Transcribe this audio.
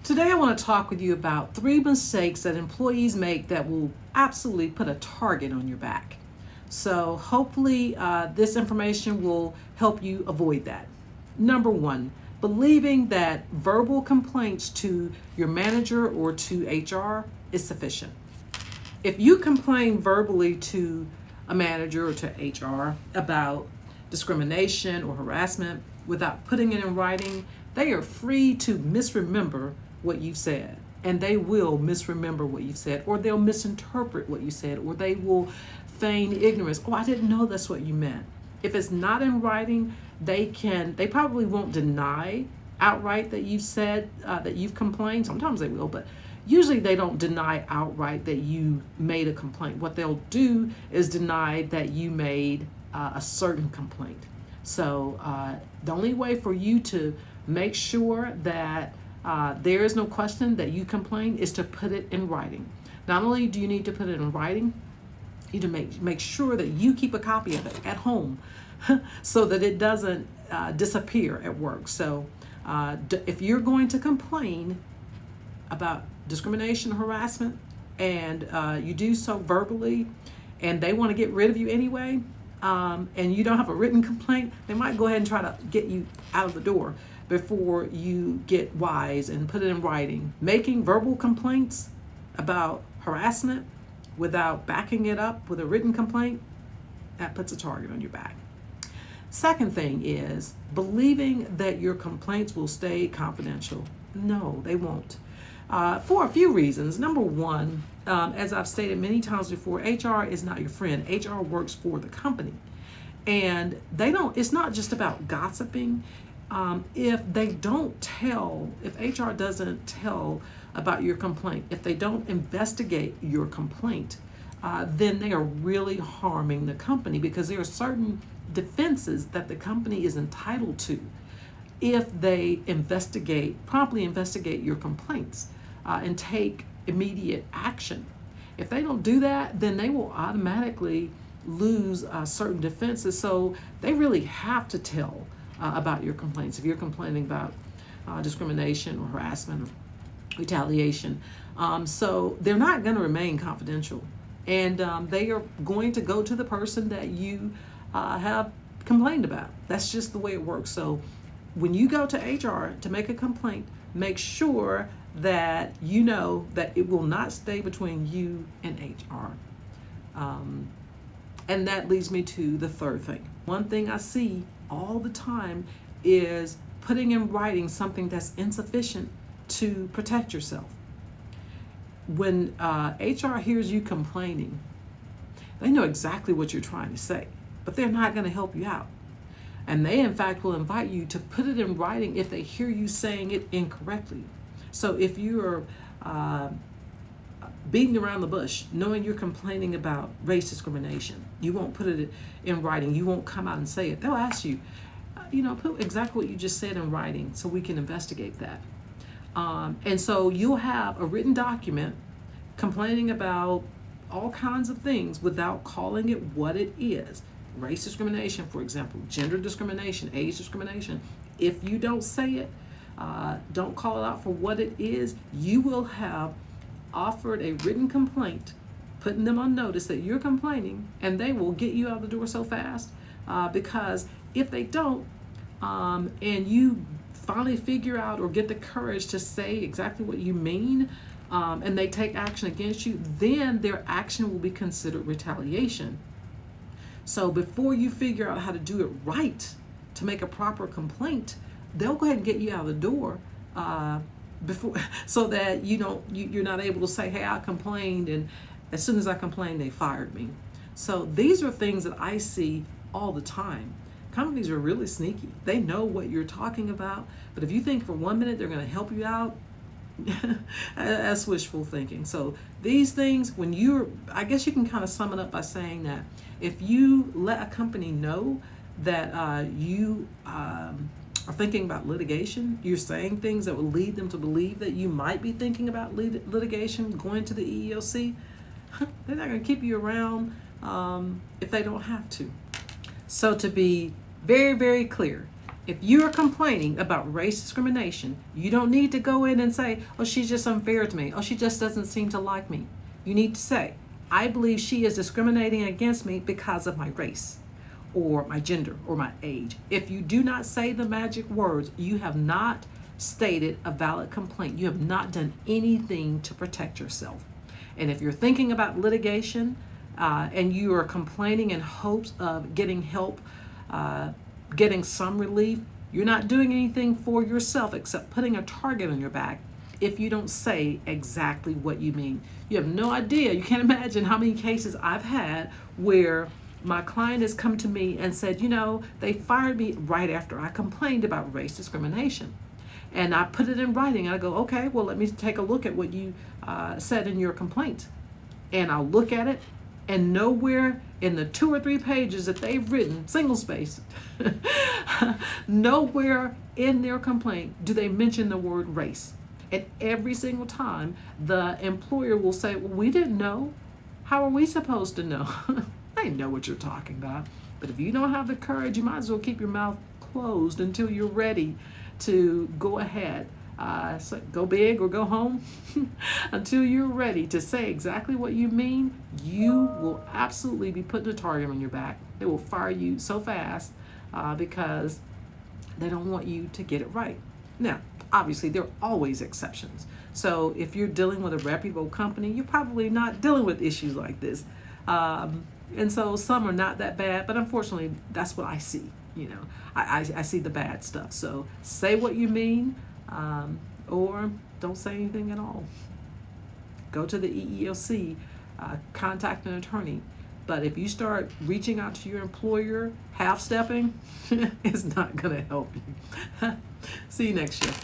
Today I want to talk with you about 3 mistakes that employees make that will absolutely put a target on your back. So hopefully this information will help you avoid that. Number 1, believing that verbal complaints to your manager or to HR is sufficient. If you complain verbally to a manager or to HR about discrimination or harassment without putting it in writing, they are free to misremember what you said. And they will misremember what you said, or they'll misinterpret what you said, or they will feign ignorance. Oh, I didn't know that's what you meant. If it's not in writing, they probably won't deny outright that you've said, that you've complained. Sometimes they will, but usually they don't deny outright that you made a complaint. What they'll do is deny that you made a certain complaint. So the only way for you to make sure that there is no question that you complained is to put it in writing. Not only do you need to put it in writing, you need to make sure that you keep a copy of it at home so that it doesn't disappear at work. So if you're going to complain about discrimination, harassment, and you do so verbally, and they want to get rid of you anyway, and you don't have a written complaint, they might go ahead and try to get you out of the door before you get wise and put it in writing. Making verbal complaints about harassment without backing it up with a written complaint, that puts a target on your back. Second thing is believing that your complaints will stay confidential. No, they won't. For a few reasons. Number one, as I've stated many times before, HR is not your friend. HR works for the company. And it's not just about gossiping. If HR doesn't tell about your complaint, if they don't investigate your complaint, then they are really harming the company, because there are certain defenses that the company is entitled to if they promptly investigate your complaints and take immediate action. If they don't do that, then they will automatically lose certain defenses. So they really have to tell about your complaints. If you're complaining about discrimination or harassment or retaliation, so they're not going to remain confidential, and they are going to go to the person that you have complained about. That's just the way it works. So when you go to HR to make a complaint, make sure that you know that it will not stay between you and HR. And that leads me to the third thing. One thing I see all the time is putting in writing something that's insufficient to protect yourself. When HR hears you complaining, they know exactly what you're trying to say, but they're not going to help you out. And they, in fact, will invite you to put it in writing if they hear you saying it incorrectly. So if you're beating around the bush, knowing you're complaining about race discrimination, you won't put it in writing. You won't come out and say it. They'll ask you, put exactly what you just said in writing so we can investigate that. And so you'll have a written document complaining about all kinds of things without calling it what it is. Race discrimination, for example, gender discrimination, age discrimination. If you don't say it, don't call it out for what it is, you will have offered a written complaint, putting them on notice that you're complaining, and they will get you out the door so fast, because if they don't, and you finally figure out or get the courage to say exactly what you mean, and they take action against you, then their action will be considered retaliation. So before you figure out how to do it right to make a proper complaint, they'll go ahead and get you out of the door before, so that you're not able to say, hey, I complained, and as soon as I complained, they fired me. So these are things that I see all the time. Companies are really sneaky. They know what you're talking about, but if you think for 1 minute they're going to help you out, that's wishful thinking. So these things, I guess you can kind of sum it up by saying that if you let a company know that you are thinking about litigation, you're saying things that will lead them to believe that you might be thinking about litigation, going to the EEOC, they're not going to keep you around if they don't have to. So to be very, very clear, If you're complaining about race discrimination, you don't need to go in and say, oh, she's just unfair to me. Oh, she just doesn't seem to like me. You need to say, I believe she is discriminating against me because of my race or my gender or my age. If you do not say the magic words, you have not stated a valid complaint. You have not done anything to protect yourself. And if you're thinking about litigation and you are complaining in hopes of getting help, getting some relief, you're not doing anything for yourself except putting a target on your back if you don't say exactly what you mean. You have no idea. You can't imagine how many cases I've had where my client has come to me and said, they fired me right after I complained about race discrimination. And I put it in writing. I go, okay, well, let me take a look at what you said in your complaint. And I'll look at it, and nowhere in the 2 or 3 pages that they've written, single space, nowhere in their complaint do they mention the word race. And every single time, the employer will say, well, we didn't know. How are we supposed to know? They know what you're talking about. But if you don't have the courage, you might as well keep your mouth closed until you're ready to go ahead. So go big or go home. Until you're ready to say exactly what you mean, you will absolutely be putting a target on your back. They will fire you so fast because they don't want you to get it right. Now, obviously, there are always exceptions. So if you're dealing with a reputable company, you're probably not dealing with issues like this. And so some are not that bad, but unfortunately, that's what I see. I see the bad stuff. So say what you mean, or don't say anything at all. Go to the EEOC, contact an attorney. But if you start reaching out to your employer, half-stepping, it's not going to help you. See you next year.